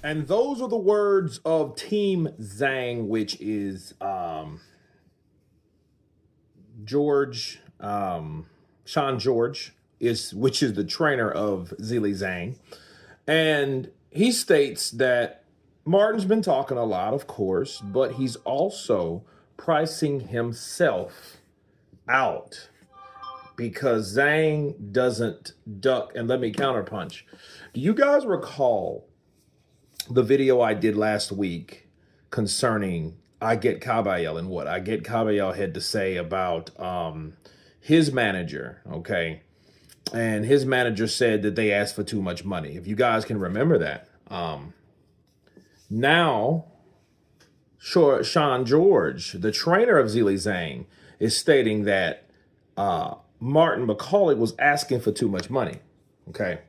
And those are the words of Team Zhang, which is George, Sean George, which is the trainer of Zili Zhang. And he states that Martin's been talking a lot, of course, but he's also pricing himself out because Zhang doesn't duck. And let me counterpunch. Do you guys recall the video I did last week concerning I Get Caballel and what I Get Caballel had to say about his manager, okay? And his manager said that they asked for too much money. If you guys can remember that. Now, Sean George, the trainer of Zili Zhang, is stating that Martin Bakole was asking for too much money, okay?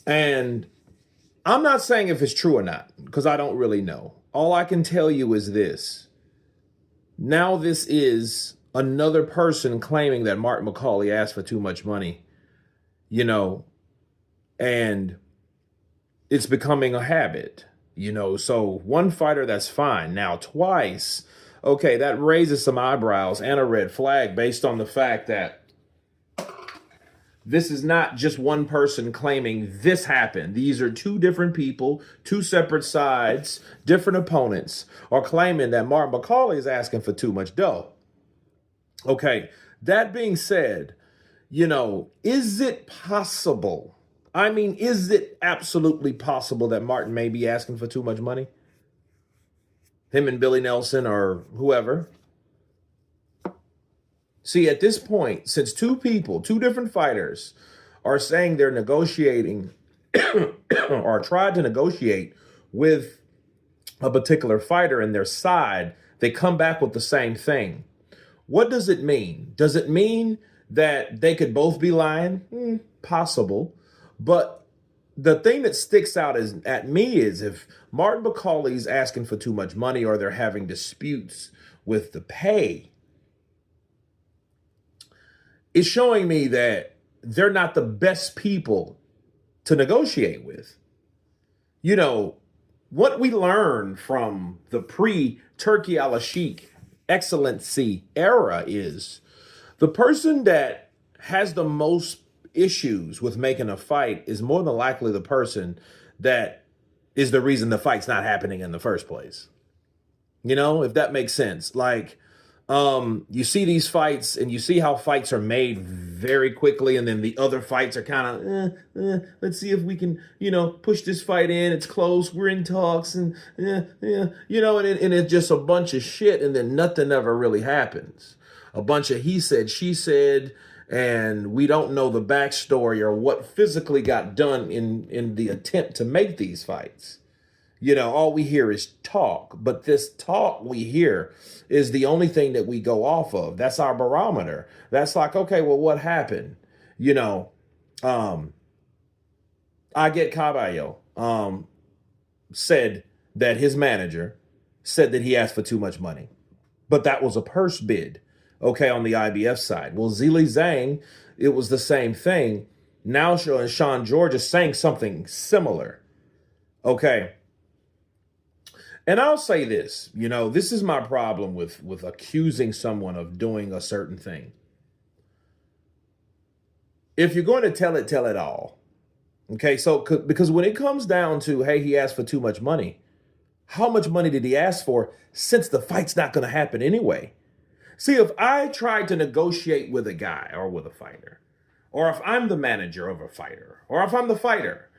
And I'm not saying if it's true or not, because I don't really know. All I can tell you is this. Now this is another person claiming that Martin McCauley asked for too much money, you know, and it's becoming a habit, you know. So one fighter, that's fine. Now twice, okay, that raises some eyebrows and a red flag based on the fact that this is not just one person claiming this happened. These are two different people, two separate sides, different opponents are claiming that Martin McCauley is asking for too much dough. Okay, that being said, you know, is it possible? I mean, is it absolutely possible that Martin may be asking for too much money? Him and Billy Nelson or whoever. See, at this point, since two different fighters are saying they're negotiating or tried to negotiate with a particular fighter in their side, they come back with the same thing. What does it mean? Does it mean that they could both be lying? Possible. But the thing that sticks out at me is if Martin McCauley's asking for too much money or they're having disputes with the pay, it's showing me that they're not the best people to negotiate with. You know, what we learned from the pre-Turkey al-Sheikh excellency era is the person that has the most issues with making a fight is more than likely the person that is the reason the fight's not happening in the first place. You know, if that makes sense. Like, you see these fights and you see how fights are made very quickly, and then the other fights are kind of, let's see if we can, you know, push this fight in. It's close. We're in talks, and you know, and it's just a bunch of shit, and then nothing ever really happens. A bunch of he said, she said, and we don't know the backstory or what physically got done in the attempt to make these fights. You know, all we hear is talk, but this talk we hear is the only thing that we go off of. That's our barometer. That's like, okay, well, what happened? You know, I Get Caballel said that his manager said that he asked for too much money, but that was a purse bid, okay, on the IBF side. Well, Zili Zhang, it was the same thing. Now Sean George is saying something similar, okay. And I'll say this, you know, this is my problem with accusing someone of doing a certain thing. If you're going to tell it all. Okay, so because when it comes down to, hey, he asked for too much money, how much money did he ask for since the fight's not going to happen anyway? See, if I tried to negotiate with a guy or with a fighter, or if I'm the manager of a fighter, or if I'm the fighter,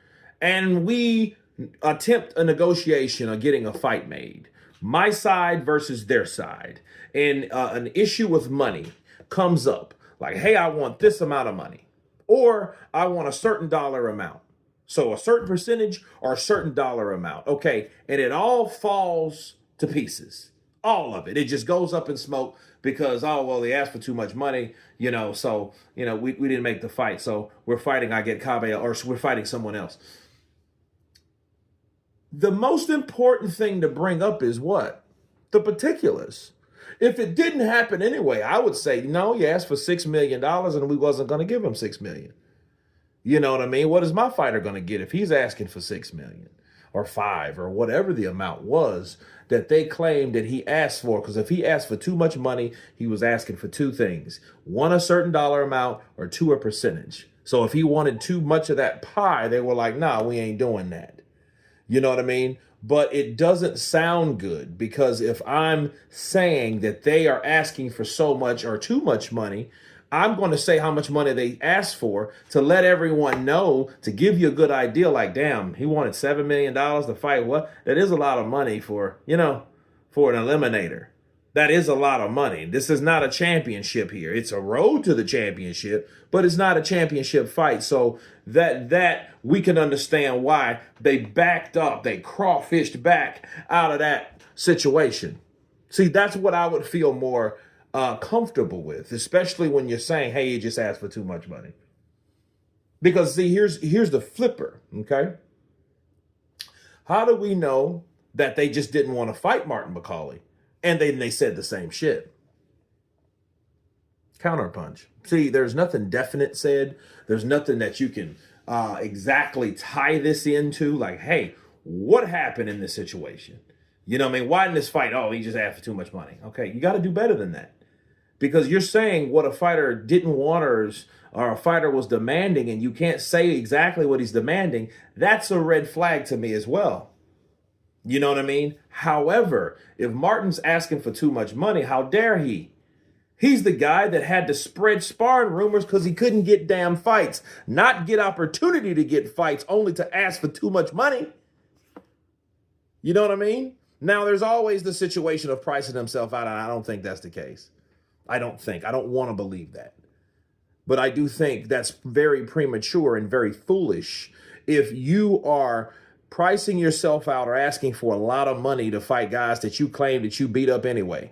and we attempt a negotiation on getting a fight made, my side versus their side, and an issue with money comes up, like, hey, I want this amount of money, or I want a certain dollar amount. So a certain percentage or a certain dollar amount. Okay, and it all falls to pieces. All of it. It just goes up in smoke because, oh, well, they asked for too much money, you know, so, you know, we didn't make the fight. So we're fighting I Get Caballel, or we're fighting someone else. The most important thing to bring up is what? The particulars. If it didn't happen anyway, I would say, no, you asked for $6 million and we wasn't going to give him $6 million. You know what I mean? What is my fighter going to get if he's asking for $6 million? or 5 or whatever the amount was that they claimed that he asked for. Because if he asked for too much money, he was asking for 2 things. 1, a certain dollar amount, or 2, a percentage. So if he wanted too much of that pie, they were like, nah, we ain't doing that. You know what I mean? But it doesn't sound good, because if I'm saying that they are asking for so much or too much money, I'm going to say how much money they asked for to let everyone know, to give you a good idea. Like, damn, he wanted $7 million to fight. What? That is a lot of money for, for an eliminator. That is a lot of money. This is not a championship here. It's a road to the championship, but it's not a championship fight. So that we can understand why they backed up, they crawfished back out of that situation. See, that's what I would feel more comfortable with, especially when you're saying, hey, you just asked for too much money. Because see, here's the flipper, okay? How do we know that they just didn't want to fight Martin Bakole? And they said the same shit. Counterpunch. See, there's nothing definite said. There's nothing that you can exactly tie this into. Like, hey, what happened in this situation? You know what I mean? Why didn't this fight? Oh, he just asked for too much money. Okay, you got to do better than that. Because you're saying what a fighter didn't want or a fighter was demanding, and you can't say exactly what he's demanding. That's a red flag to me as well. You know what I mean? However, if Martin's asking for too much money, how dare he? He's the guy that had to spread sparring rumors because he couldn't get damn fights, not get opportunity to get fights, only to ask for too much money. You know what I mean? Now, there's always the situation of pricing himself out, and I don't think that's the case. I don't want to believe that. But I do think that's very premature and very foolish if you are pricing yourself out or asking for a lot of money to fight guys that you claim that you beat up anyway.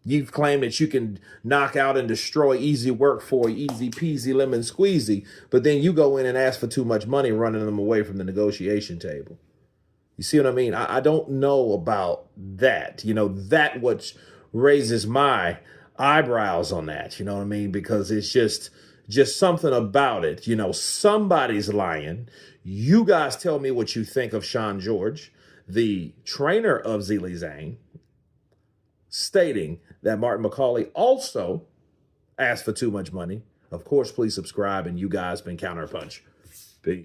You've claimed that you can knock out and destroy easy work for easy peasy lemon squeezy, but then you go in and ask for too much money, running them away from the negotiation table. You see what I mean? I don't know about that. That what raises my eyebrows on that. You know what I mean? Because it's just something about it. Somebody's lying. You guys tell me what you think of Sean George, the trainer of Zhang, stating that Martin Bakole also asked for too much money. Of course, please subscribe, and you guys been Counterpunch.